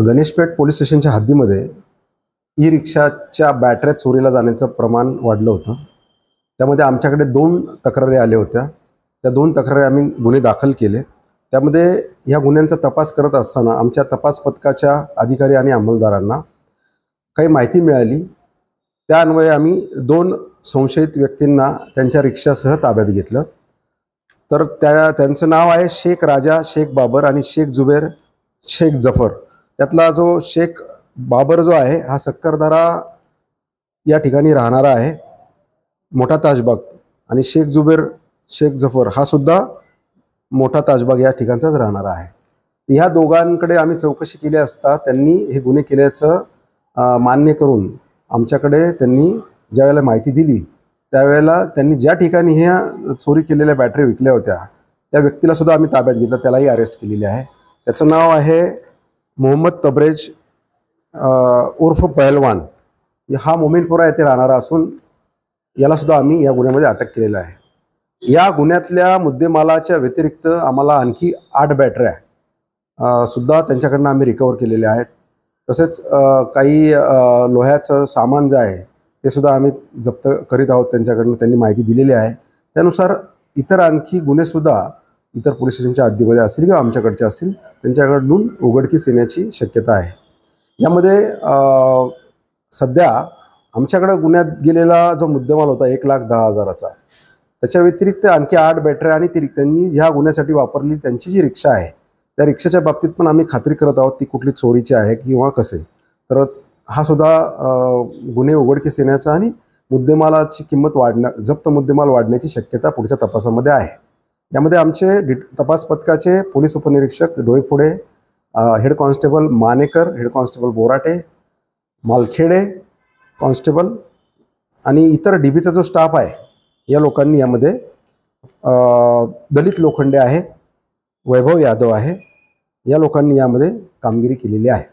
Ganeshpeth police स्टेशनच्या हद्दीमध्ये E रिक्षाच्या बॅटऱ्या चोरीला जाण्याचं प्रमाण वाढलं होतं. त्यामध्ये आमच्याकडे 2 तक्रारी आल्या होत्या. त्या 2 तक्रारी आम्ही गुन्हे दाखल केले. त्यामध्ये ह्या गुन्ह्यांचा तपास करत असताना आमच्या तपास पथकाच्या अधिकारी आणि अंमलदारांना काही माहिती मिळाली. त्या अन्वये आम्ही 2 संशयित व्यक्तींना त्यांच्या रिक्षासह ताब्यात घेतलं. तर त्यांचं नाव आहे शेख राजा, शेख बाबर आणि शेख जुबेर, शेख जफर. त्यातला जो शेख बाबर जो आहे हा सक्करदरा या ठिकाणी राहणारा आहे, मोठा ताजबाग, आणि शेख जुबेर, शेख जफर हा सुद्धा मोठा ताजबाग या ठिकाणचाच राहणारा आहे. ह्या दोघांकडे आम्ही चौकशी केली असता त्यांनी हे गुन्हे केल्याचं मान्य करून आमच्याकडे त्यांनी ज्यावेळेला माहिती दिली त्यावेळेला त्यांनी ज्या ठिकाणी ह्या चोरी केलेल्या बॅटरी विकल्या होत्या त्या व्यक्तीला सुद्धा आम्ही ताब्यात घेतलं. त्यालाही अरेस्ट केलेले आहे. त्याचं नाव आहे मोहम्मद तबरेज उर्फ पहलवान. हा मोमीनपुरा येथे राहणारा असून याला सुद्धा आम्ही या गुन्ह्यामध्ये अटक केलेलं आहे. या गुन्ह्यातल्या मुद्देमालाच्या व्यतिरिक्त आम्हाला आणखी 8 बॅटऱ्या सुद्धा त्यांच्याकडनं आम्ही रिकवर केलेल्या आहेत. तसेच काही लोह्याचं सामान जे आहे ते सुद्धा आम्ही जप्त करीत आहोत त्यांच्याकडनं. त्यांनी माहिती दिलेली आहे. त्यानुसार इतर आणखी गुन्हेसुद्धा इतर पोलीस स्टेशनच्या हद्दीमध्ये असतील किंवा आमच्याकडचे असतील त्यांच्याकडून उघडकीस येण्याची शक्यता आहे. यामध्ये सध्या आमच्याकडे गुन्ह्यात गेलेला जो मुद्देमाल होता 1,10,000चा, त्याच्या व्यतिरिक्त आणखी 8 बॅटऱ्या आणि त्यांनी ज्या गुन्ह्यासाठी वापरली त्यांची जी रिक्षा आहे त्या रिक्षाच्या बाबतीत पण आम्ही खात्री करत आहोत ती कुठली चोरीची आहे किंवा कसे. तर हा सुद्धा गुन्हे उघडकीस येण्याचा आणि मुद्देमालाची किंमत जप्त मुद्देमाल वाढण्याची शक्यता पुढच्या तपासामध्ये आहे. यामध्ये आमचे तपास पथकाचे पोलीस उपनिरीक्षक Doiphode, head constable Manekar, head constable Borate, Malkhede constable आणि इतर डीबीचा जो स्टाफ आहे या लोकांनी यामध्ये, दलित लोखंडे आहे, वैभव यादव आहे, या लोकांनी यामध्ये कामगिरी केलेली आहे.